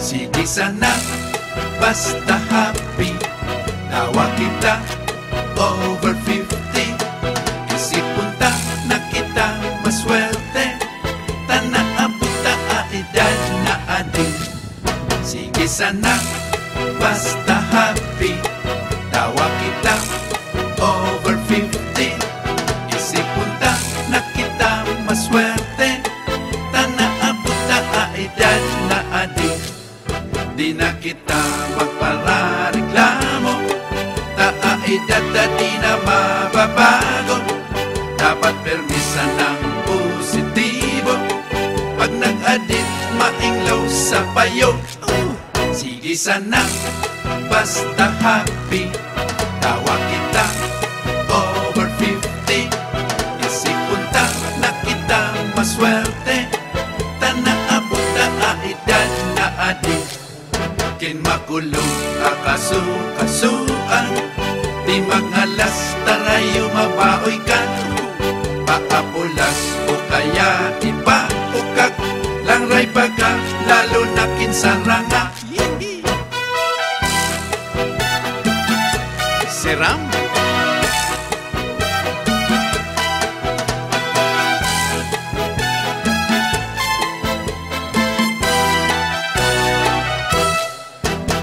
Sige sana, basta happy. Tawa kita, over 50. Isip punta na kita maswerte. Tanaabot ta edad na ading. Sige sana, basta happy. Tawa kita, over 50. Isip punta na kita maswerte. Tanaabot ta edad na ading. Di na kita magparareklamo. Taedad na di na mababago. Dapat permisa ng positibo. Pag nag-adit, mainglaw sa payo. Sige sana, basta happy. Tawa kita, over 50. Isip punta na kita maswerte. Tanaabot na edad na adik. Kinmakulong akasukasuan. Di maghalas tarayo mabaoy ka. Paapulas o kaya ipaukag. Langray baga lalo na kinsaranga. Siram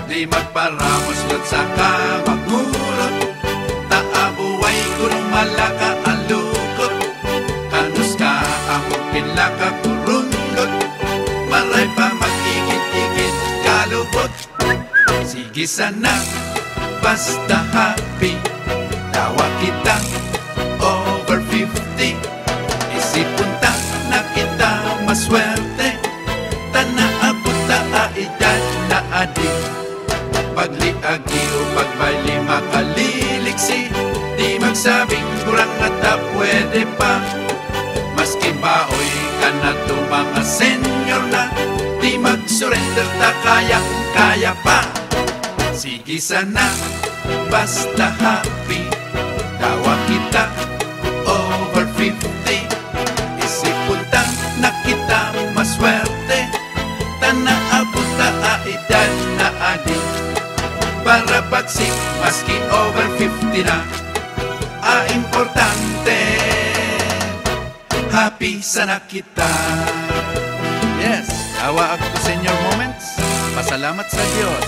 di magparamos lot sa kamagurot. Taabuay kurong malaka alukot. Kanus ka ako kinlaka kurungot. Maray pa magigit-igit kalubot. Sige sana, basta happy. Tawa kita, over 50. Isip punta na kita maswerte. Tanaabot na edad na adik. Pagliagi o pagbaili makaliliksi. Di magsabing kurang at pwede pa. Maski baoy ka na to mga senior na. Di mag-surrender ta kayang-kaya pa. Sige sana, basta happy. Tawa kita, over 50. Isip punta na kita maswerte. Tanaabot na edad na adik. Para bagsik, maski over 50 na. Importante, happy sana kita. Yes, tawa ako sa senior moments. Pasalamat sa Diyos.